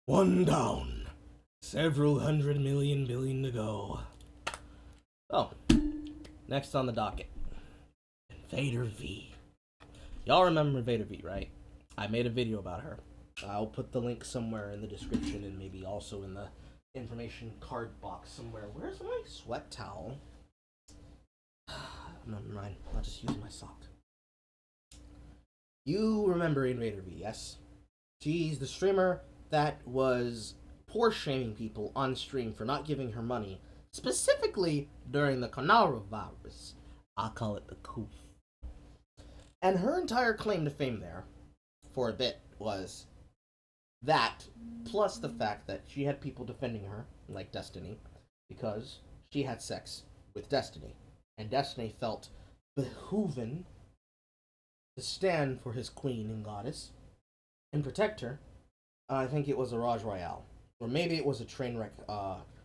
One down. Several hundred million billion to go. Oh, next on the docket. InvaderVie. Y'all remember InvaderVie, right? I made a video about her. I'll put the link somewhere in the description and maybe also in the information card box somewhere. Where's my sweat towel? Never mind. I'll just use my sock. You remember InvaderVie, yes? She's the streamer that was poor shaming people on stream for not giving her money, specifically during the coronavirus. I'll call it the coup. And her entire claim to fame there, for a bit, was that, plus the fact that she had people defending her, like Destiny, because she had sex with Destiny. And Destiny felt behooven to stand for his queen and goddess and protect her. I think it was a Raj Royale. Or maybe it was a Trainwreck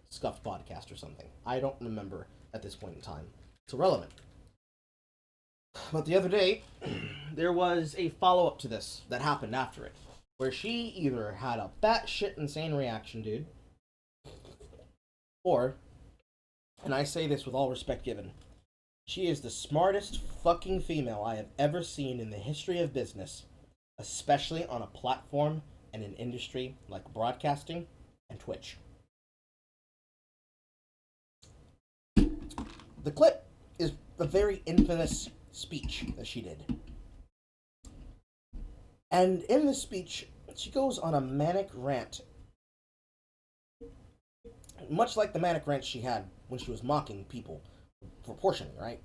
scuffed podcast or something. I don't remember at this point in time. It's irrelevant. But the other day, there was a follow-up to this that happened after it, where she either had a batshit insane reaction, dude, or, and I say this with all respect given, she is the smartest fucking female I have ever seen in the history of business, especially on a platform and an industry like broadcasting and Twitch. The clip is a very infamous speech that she did. And in the speech, she goes on a manic rant, much like the manic rant she had when she was mocking people for portioning, right?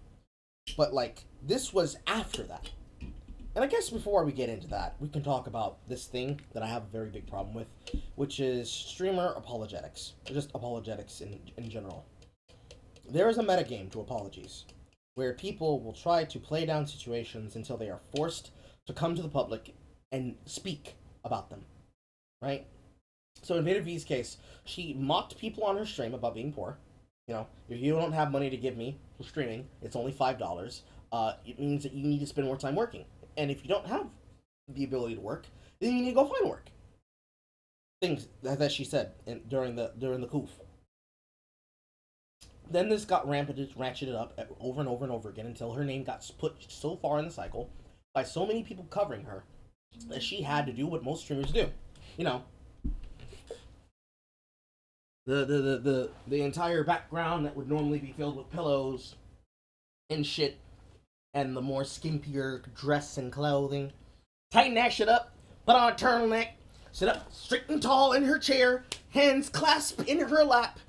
But, like, this was after that. And I guess before we get into that, we can talk about this thing that I have a very big problem with, which is streamer apologetics, or just apologetics in general. There is a metagame to apologies, where people will try to play down situations until they are forced to come to the public and speak about them, right? So in InvaderVie's case, she mocked people on her stream about being poor. You know, if you don't have money to give me for streaming, it's only $5. It means that you need to spend more time working. And if you don't have the ability to work, then you need to go find work. Things that she said during the coup. Then this got ratcheted up over and over and over again until her name got put so far in the cycle by so many people covering her that she had to do what most streamers do. You know, the entire background that would normally be filled with pillows and shit, and the more skimpier dress and clothing. Tighten that shit up, put on a turtleneck, sit up straight and tall in her chair, hands clasped in her lap.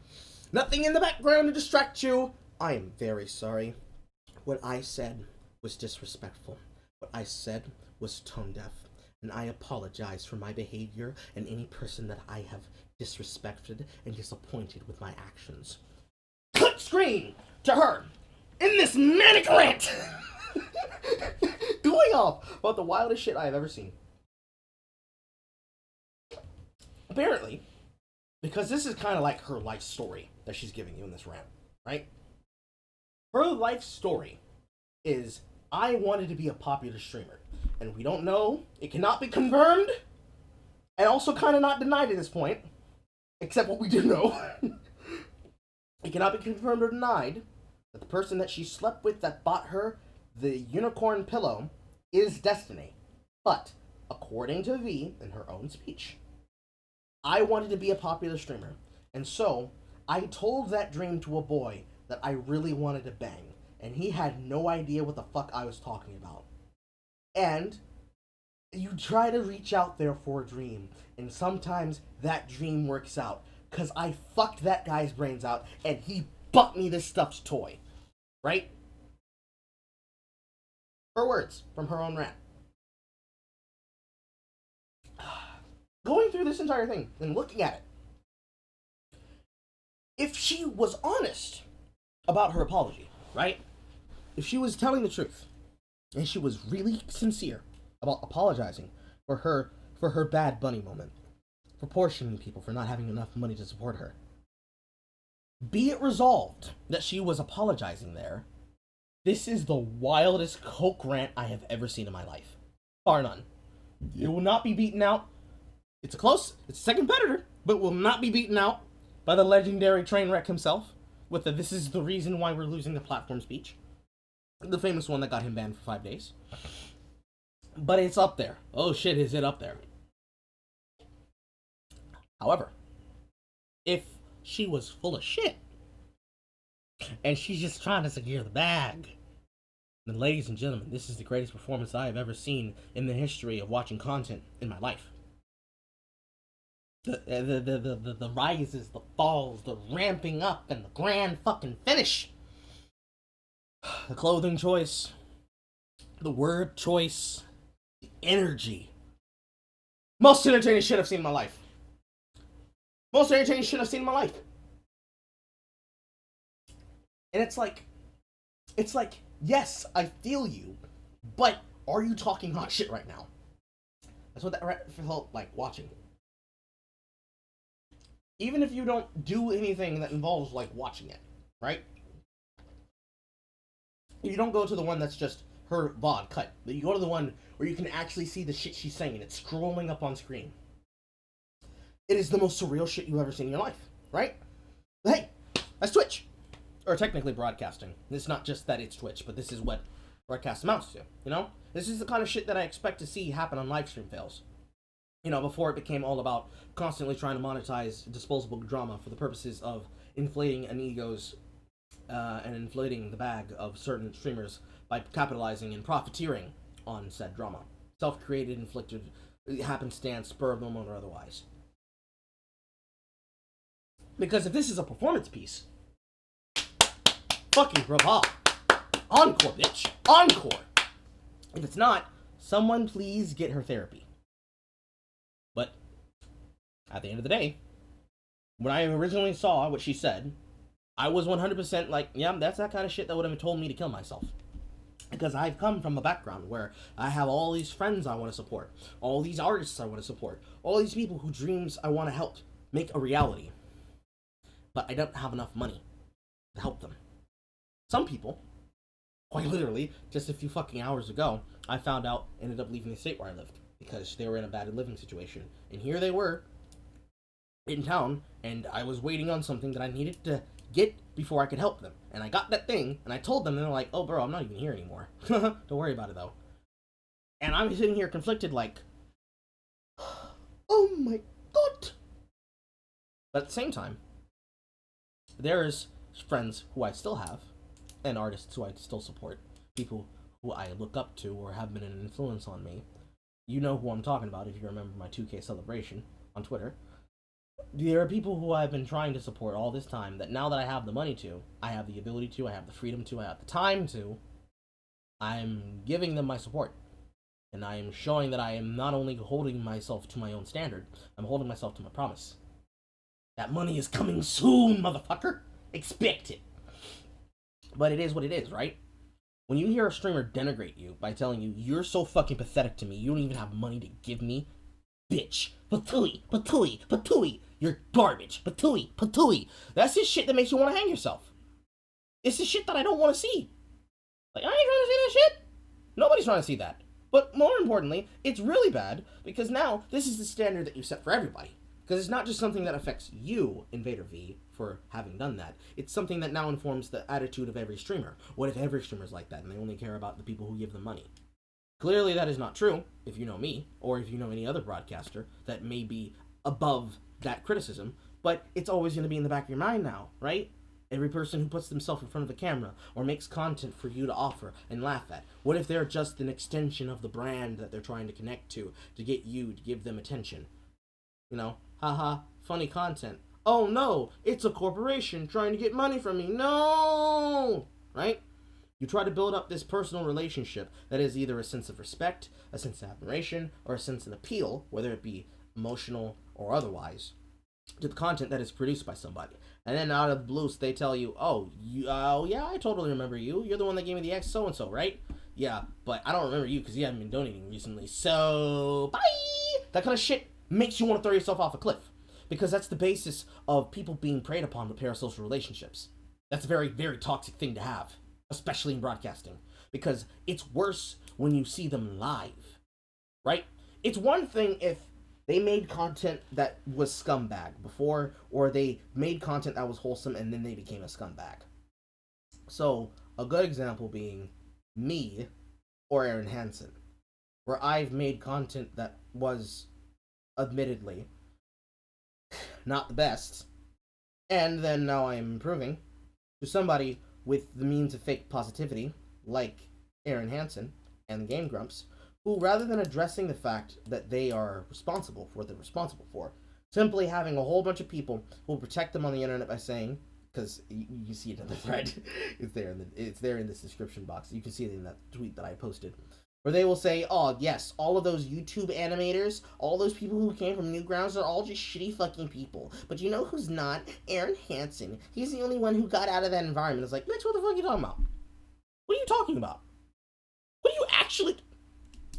Nothing in the background to distract you. I am very sorry. What I said was disrespectful. What I said was tone deaf. And I apologize for my behavior and any person that I have disrespected and disappointed with my actions. Cut screen to her in this manic rant. Going off about the wildest shit I have ever seen. Apparently, because this is kind of like her life story that she's giving you in this rant, right? Her life story is, I wanted to be a popular streamer. And we don't know, it cannot be confirmed, and also kind of not denied at this point, except what we do know. It cannot be confirmed or denied that the person that she slept with that bought her the unicorn pillow is Destiny. But, according to V in her own speech, I wanted to be a popular streamer, and so I told that dream to a boy that I really wanted to bang, and he had no idea what the fuck I was talking about. And you try to reach out there for a dream, and sometimes that dream works out, because I fucked that guy's brains out, and he bought me this stuffed toy. Right? Her words from her own rant. Going through this entire thing and looking at it, if she was honest about her apology, right? If she was telling the truth, and she was really sincere about apologizing for her bad bunny moment, for portioning people for not having enough money to support her, be it resolved that she was apologizing there, this is the wildest coke rant I have ever seen in my life. Bar none. It will not be beaten out It's a second competitor, but will not be beaten out by the legendary Trainwreck himself with the "this is the reason why we're losing the platform" speech. The famous one that got him banned for 5 days. But it's up there. Oh shit, is it up there? However, if she was full of shit and she's just trying to secure the bag, then ladies and gentlemen, this is the greatest performance I have ever seen in the history of watching content in my life. The rises, the falls, the ramping up, and the grand fucking finish. The clothing choice, the word choice, the energy. Most entertaining shit I've seen in my life. Most entertaining shit I've seen in my life. And it's like, yes, I feel you, but are you talking hot shit right now? That's what that felt like watching. Even if you don't do anything that involves like watching it, right? You don't go to the one that's just her VOD cut. You go to the one where you can actually see the shit she's saying and it's scrolling up on screen. It is the most surreal shit you've ever seen in your life, right? But hey, that's Twitch. Or technically broadcasting. It's not just that it's Twitch, but this is what broadcast amounts to, you know? This is the kind of shit that I expect to see happen on live stream fails. You know, before it became all about constantly trying to monetize disposable drama for the purposes of inflating an ego's and inflating the bag of certain streamers by capitalizing and profiteering on said drama. Self-created, inflicted, happenstance, spur of the moment, or otherwise. Because if this is a performance piece, fucking bravo. Encore, bitch. Encore. If it's not, someone please get her therapy. But at the end of the day, when I originally saw what she said, I was 100% like, yeah, that's that kind of shit that would have told me to kill myself. Because I've come from a background where I have all these friends I want to support, all these artists I want to support, all these people whose dreams I want to help make a reality. But I don't have enough money to help them. Some people, quite literally, just a few fucking hours ago, I found out ended up leaving the state where I lived because they were in a bad living situation. And here they were in town, and I was waiting on something that I needed to get before I could help them. And I got that thing, and I told them, and they're like, oh, bro, I'm not even here anymore. Don't worry about it, though. And I'm sitting here conflicted like, oh my god. But at the same time, there's friends who I still have, and artists who I still support, people who I look up to or have been an influence on me. You know who I'm talking about if you remember my 2K celebration on Twitter. There are people who I've been trying to support all this time that now that I have the money to, I have the ability to, I have the freedom to, I have the time to, I'm giving them my support. And I am showing that I am not only holding myself to my own standard, I'm holding myself to my promise. That money is coming soon, motherfucker! Expect it! But it is what it is, right? When you hear a streamer denigrate you by telling you, you're so fucking pathetic to me, you don't even have money to give me, bitch, patooey, patooey, patooey, you're garbage, patooey, patooey. That's the shit that makes you want to hang yourself. It's the shit that I don't want to see. Like, I ain't trying to see that shit. Nobody's trying to see that. But more importantly, it's really bad because now this is the standard that you set for everybody. Because it's not just something that affects you, InvaderVie, for having done that. It's something that now informs the attitude of every streamer. What if every streamer is like that and they only care about the people who give them money? Clearly that is not true, if you know me, or if you know any other broadcaster that may be above that criticism, but it's always going to be in the back of your mind now, right? Every person who puts themselves in front of the camera or makes content for you to offer and laugh at. What if they're just an extension of the brand that they're trying to connect to get you to give them attention? You know, haha, funny content. Oh no, it's a corporation trying to get money from me. No! Right? You try to build up this personal relationship that is either a sense of respect, a sense of admiration, or a sense of appeal, whether it be emotional or otherwise, to the content that is produced by somebody. And then out of the blues, they tell you, oh, yeah, I totally remember you. You're the one that gave me the X so-and-so, right? Yeah, but I don't remember you because you haven't been donating recently. So, bye! That kind of shit makes you want to throw yourself off a cliff. Because that's the basis of people being preyed upon with parasocial relationships. That's a very, very toxic thing to have. Especially in broadcasting. Because it's worse when you see them live. Right? It's one thing if They made content that was scumbag before, or they made content that was wholesome and then they became a scumbag. So, a good example being me or Aaron Hansen, where I've made content that was admittedly not the best, and then now I'm improving to somebody with the means of fake positivity, like Aaron Hansen and the Game Grumps, who, rather than addressing the fact that they are responsible for what they're responsible for, simply having a whole bunch of people who will protect them on the internet by saying, because you see it in the thread, it's there in this description box. You can see it in that tweet that I posted, where they will say, "Oh yes, all of those YouTube animators, all those people who came from Newgrounds are all just shitty fucking people. But you know who's not? Aaron Hansen. He's the only one who got out of that environment." It's like, bitch, what the fuck are you talking about? What are you talking about? What are you actually?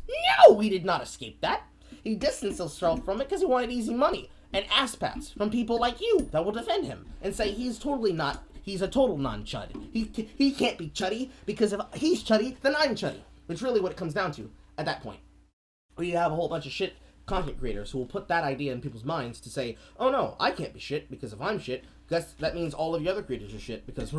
No, we did not escape that. He distanced himself from it because he wanted easy money and ass pats from people like you that will defend him and say he's totally not. He's a total non-chud. He can't be chuddy because if he's chuddy, then I'm chuddy. It's really what it comes down to at that point. Where you have a whole bunch of shit content creators who will put that idea in people's minds to say, "Oh no, I can't be shit because if I'm shit, that means all of the other creators are shit because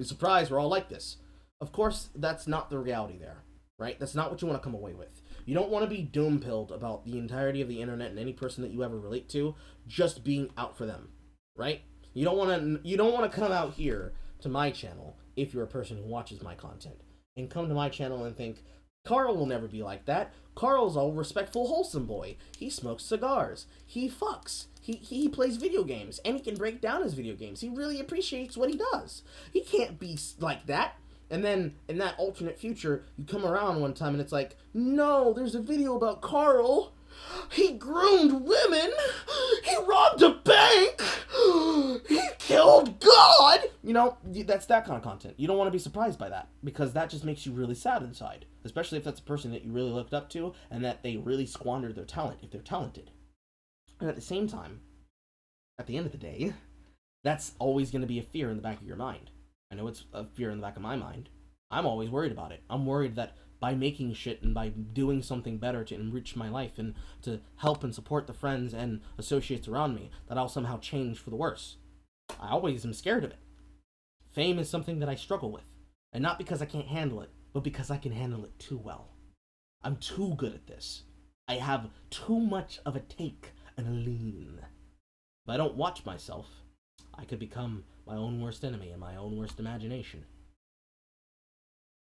surprise, we're all like this." Of course, that's not the reality there, right? That's not what you want to come away with. You don't want to be doom-pilled about the entirety of the internet and any person that you ever relate to just being out for them, right? You don't want to come out here to my channel if you're a person who watches my content and come to my channel and think, "Carl will never be like that. Carl's a respectful, wholesome boy. He smokes cigars. He fucks. He plays video games, and he can break down his video games. He really appreciates what he does. He can't be like that." And then, in that alternate future, you come around one time and it's like, "No, there's a video about Carl. He groomed women. He robbed a bank. He killed God." You know, that's that kind of content. You don't want to be surprised by that because that just makes you really sad inside, especially if that's a person that you really looked up to and that they really squandered their talent if they're talented. And at the same time, at the end of the day, that's always going to be a fear in the back of your mind. I know it's a fear in the back of my mind. I'm always worried about it. I'm worried that by making shit and by doing something better to enrich my life and to help and support the friends and associates around me, that I'll somehow change for the worse. I always am scared of it. Fame is something that I struggle with. And not because I can't handle it, but because I can handle it too well. I'm too good at this. I have too much of a take and a lean. If I don't watch myself, I could become my own worst enemy and my own worst imagination.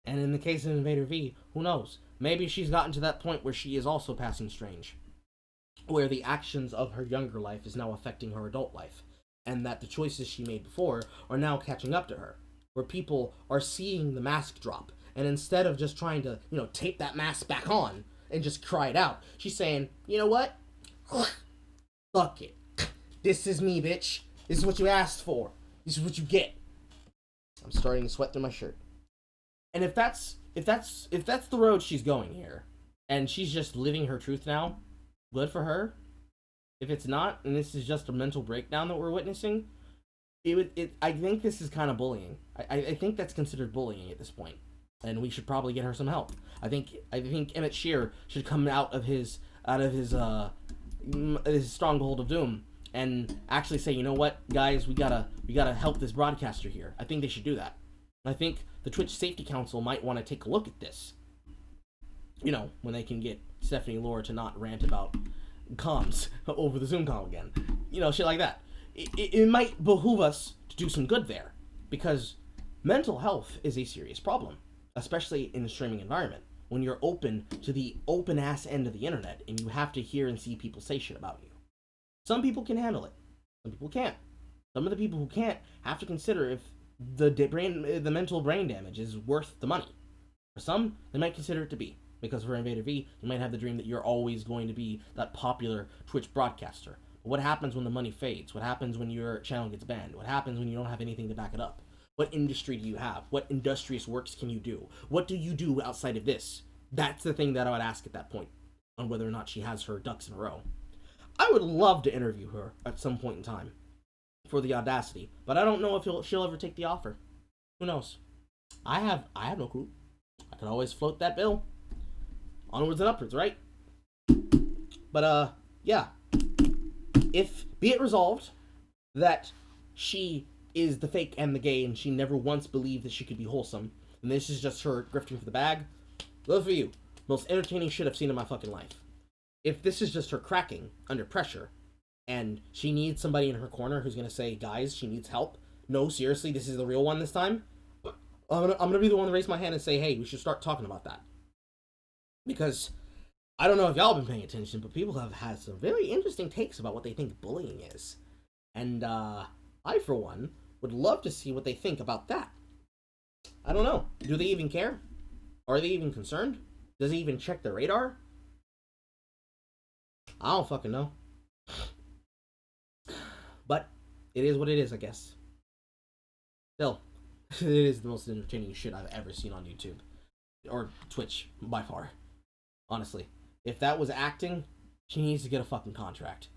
And in the case of InvaderVie, who knows? Maybe she's gotten to that point where she is also passing strange. Where the actions of her younger life is now affecting her adult life. And that the choices she made before are now catching up to her. Where people are seeing the mask drop. And instead of just trying to, tape that mask back on and just cry it out, she's saying, "You know what? Fuck it. This is me, bitch. This is what you asked for. This is what you get." I'm starting to sweat through my shirt. And if that's the road she's going here, and she's just living her truth now, good for her. If it's not, and this is just a mental breakdown that we're witnessing, I think this is kind of bullying. I think that's considered bullying at this point, and we should probably get her some help. I think Emmett Shear should come out of his stronghold of doom and actually say, "You know what, guys, we gotta help this broadcaster here." I think they should do that. I think the Twitch Safety Council might want to take a look at this. When they can get Stephanie Lore to not rant about comms over the Zoom call again. Shit like that. It might behoove us to do some good there, because mental health is a serious problem, especially in a streaming environment, when you're open to the open-ass end of the internet and you have to hear and see people say shit about you. Some people can handle it. Some people can't. Some of the people who can't have to consider if the mental brain damage is worth the money. For some, they might consider it to be. Because for InvaderVie, you might have the dream that you're always going to be that popular Twitch broadcaster. But what happens when the money fades? What happens when your channel gets banned? What happens when you don't have anything to back it up? What industry do you have? What industrious works can you do? What do you do outside of this? That's the thing that I would ask at that point, on whether or not she has her ducks in a row. I would love to interview her at some point in time for the audacity, but I don't know if she'll ever take the offer. Who knows? I have no clue. I could always float that bill. Onwards and upwards, right? But yeah, if be it resolved that she is the fake and the gay, and she never once believed that she could be wholesome, and this is just her grifting for the bag. Love for you. Most entertaining shit I've seen in my fucking life. If this is just her cracking under pressure, and she needs somebody in her corner who's gonna say, guys, she needs help. No, seriously, this is the real one this time. I'm gonna be the one to raise my hand and say, hey, we should start talking about that. Because I don't know if y'all been paying attention, but people have had some very interesting takes about what they think bullying is. And I, for one, would love to see what they think about that. I don't know. Do they even care? Are they even concerned? Does he even check the radar? I don't fucking know. But it is what it is, I guess. Still, it is the most entertaining shit I've ever seen on YouTube. Or Twitch, by far. Honestly. If that was acting, she needs to get a fucking contract.